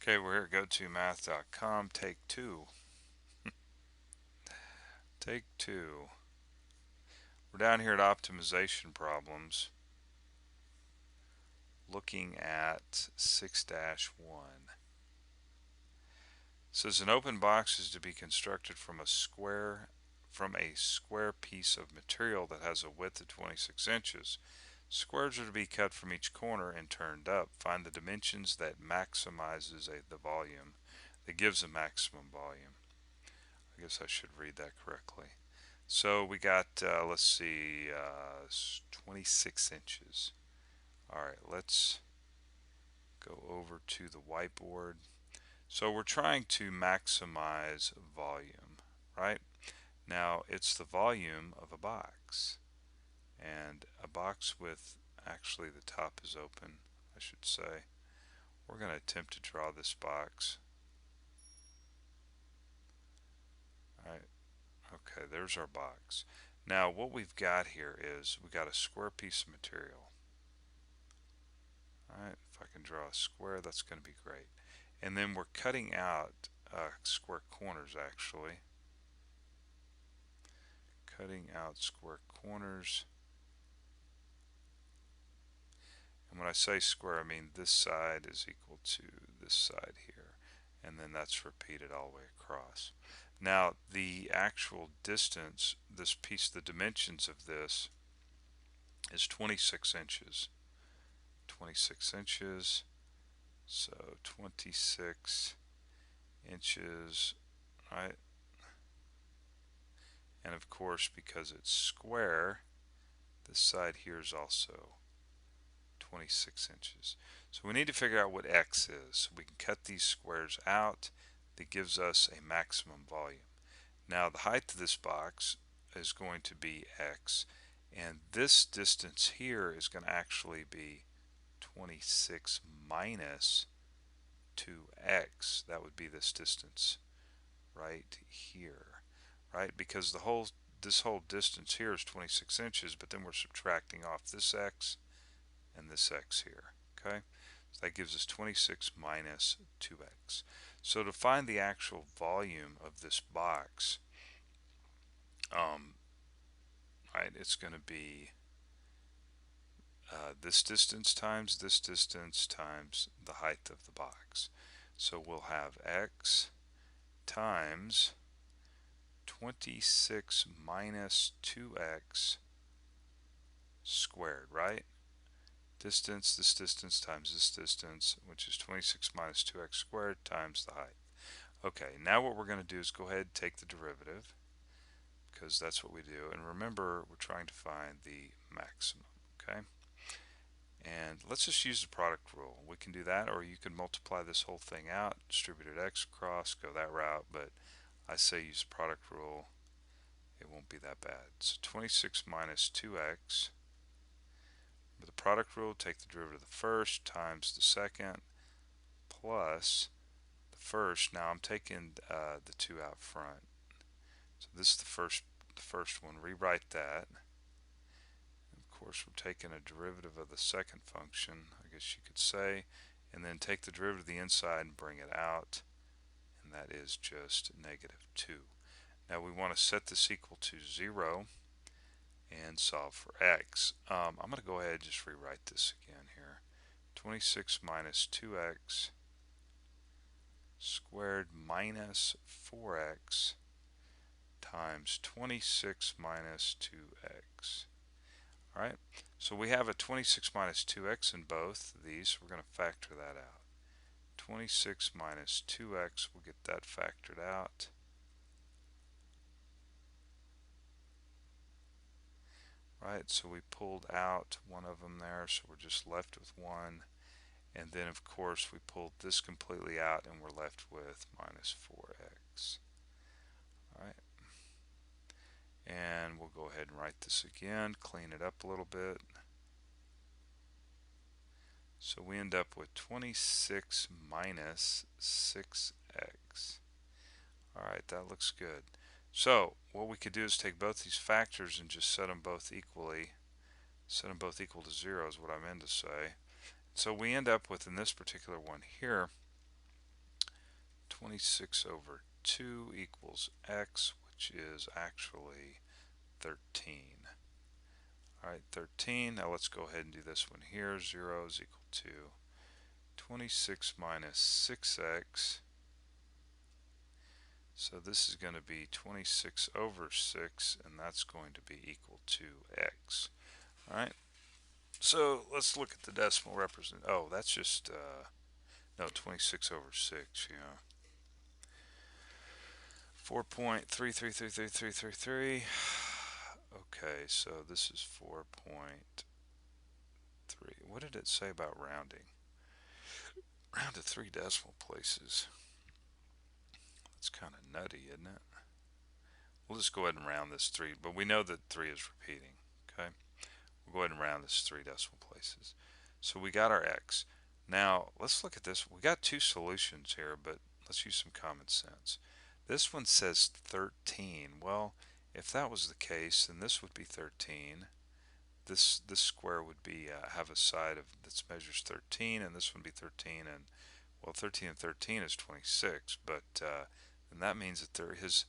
Okay, we're here at GoToMath.com, take two. Take two. We're down here at Optimization Problems, looking at 6-1. It says an open box is to be constructed from a square piece of material that has a width of 26 inches. Squares are to be cut from each corner and turned up. Find the dimensions that maximizes the volume, that gives a maximum volume. I guess I should read that correctly. So we got, let's see, 26 inches. Alright, let's go over to the whiteboard. So we're trying to maximize volume, right? Now it's the volume of a box. And a box with, actually the top is open, I should say. We're going to attempt to draw this box. Alright, okay, there's our box. Now what we've got here is we've got a square piece of material. Alright, if I can draw a square, that's going to be great. And then we're cutting out square corners, actually. Cutting out square corners. And when I say square, I mean this side is equal to this side here. And then that's repeated all the way across. Now, the actual distance, this piece, the dimensions of this is 26 inches. 26 inches. So 26 inches, right? And of course, because it's square, this side here is also 26 inches. So we need to figure out what x is. So we can cut these squares out. That gives us a maximum volume. Now the height of this box is going to be x, and this distance here is going to actually be 26 minus 2x. That would be this distance right here, right? Because this whole distance here is 26 inches, but then we're subtracting off this x and this x here, okay? So that gives us 26 minus 2x. So to find the actual volume of this box, right, it's going to be this distance times the height of the box. So we'll have x times 26 minus 2x squared, right? Distance, this distance times this distance, which is 26 minus 2x squared times the height. Okay, now what we're going to do is go ahead and take the derivative, because that's what we do. And remember, we're trying to find the maximum, okay? And let's just use the product rule. We can do that, or you can multiply this whole thing out, distributed x across, go that route, but I say use the product rule. It won't be that bad. So 26 minus 2x. With the product rule, take the derivative of the first times the second plus the first. Now I'm taking the 2 out front. So this is the first one. Rewrite that. Of course, we're taking a derivative of the second function, I guess you could say, and then take the derivative of the inside and bring it out, and that is just negative 2. Now we want to set this equal to 0 and solve for x. I'm going to go ahead and just rewrite this again here. 26 minus 2x squared minus 4x times 26 minus 2x. Alright, so we have a 26 minus 2x in both of these. We're going to factor that out. 26 minus 2x, we'll get that factored out. Right, so we pulled out one of them there, so we're just left with one. And then, of course, we pulled this completely out, and we're left with minus 4x. Alright, and we'll go ahead and write this again, clean it up a little bit. So we end up with 26 minus 6x. Alright, that looks good. So what we could do is take both these factors and just set them both equal to 0 is what I meant to say. So we end up with, in this particular one here, 26 over 2 equals x, which is actually 13. Alright, 13. Now let's go ahead and do this one here. 0 is equal to 26 minus 6x. So this is going to be 26 over 6, and that's going to be equal to x. Alright, so let's look at the decimal represent. Oh, that's just, no, 26 over 6, yeah. 4.333333. Okay, so this is 4.3. What did it say about rounding? Round to 3 decimal places. That's kind of nutty, isn't it? We'll just go ahead and round this 3, but we know that 3 is repeating. Okay, we'll go ahead and round this 3 decimal places. So we got our x. Now let's look at this. We got 2 solutions here, but let's use some common sense. This one says 13. Well, if that was the case, then this would be 13. This square would be have a side of that measures 13, and this one would be 13, and well, 13 and 13 is 26, but then that means that this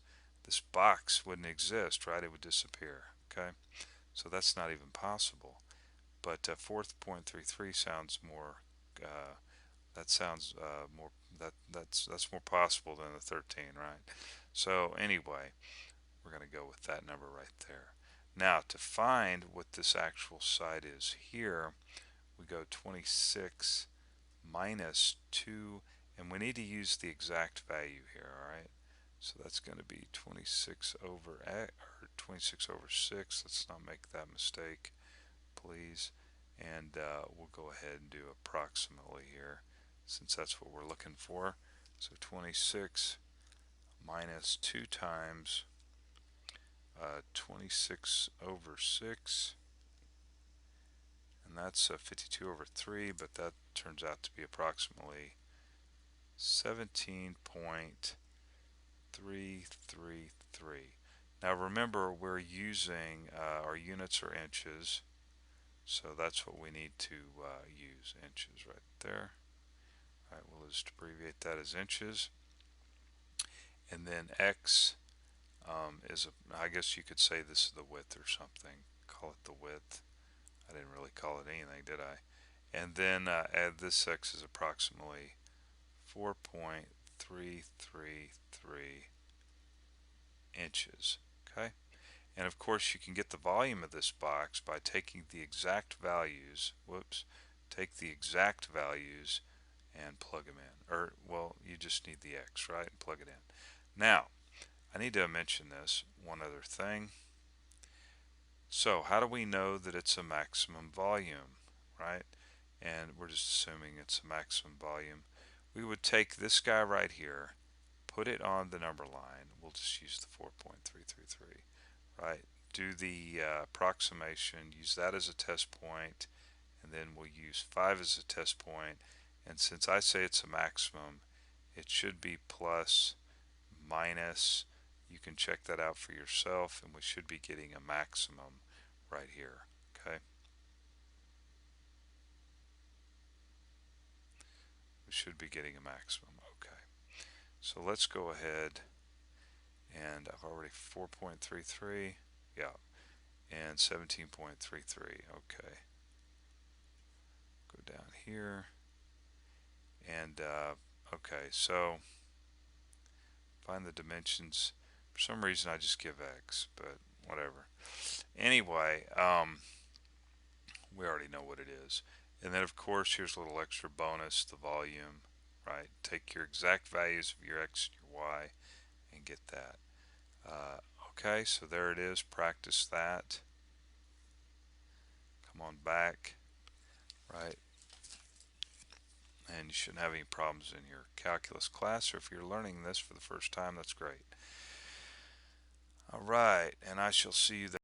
box wouldn't exist, right? It would disappear. Okay, so that's not even possible. But 4.33 sounds more. That sounds more. That's more possible than the 13, right? So anyway, we're going to go with that number right there. Now to find what this actual side is here, we go 26 minus 2, and we need to use the exact value here. All right, so that's going to be 26 over x, or 26 over 6. Let's not make that mistake, please. And we'll go ahead and do approximately here, since that's what we're looking for. So 26 minus 2 times 26 over 6, and that's 52 over 3, but that turns out to be approximately 17.333. Now remember, we're using our units are inches, so that's what we need to use, inches right there. Alright, we'll just abbreviate that as inches. And then x is, I guess you could say this is the width or something. Call it the width. I didn't really call it anything, did I? And then add this x is approximately 4.333 inches. Okay? And of course you can get the volume of this box by taking the exact values, take the exact values and plug them in. Or, well, you just need the x, right? And plug it in. Now, I need to mention this one other thing. So how do we know that it's a maximum volume, right? And we're just assuming it's a maximum volume. We would take this guy right here, put it on the number line. We'll just use the 4.333, right? Do the approximation, use that as a test point, and then we'll use 5 as a test point. And since I say it's a maximum, it should be plus, minus. You can check that out for yourself, and we should be getting a maximum right here. Okay, we should be getting a maximum. Okay, so let's go ahead, and I've already 4.33, yeah, and 17.33. Okay, go down here, and okay, so find the dimensions. For some reason I just give x, but whatever. Anyway, we already know what it is. And then of course here's a little extra bonus, the volume, right? Take your exact values of your x and your y and get that. Okay, so there it is. Practice that. Come on back, right? And you shouldn't have any problems in your calculus class, or if you're learning this for the first time, that's great. All right, and I shall see you there.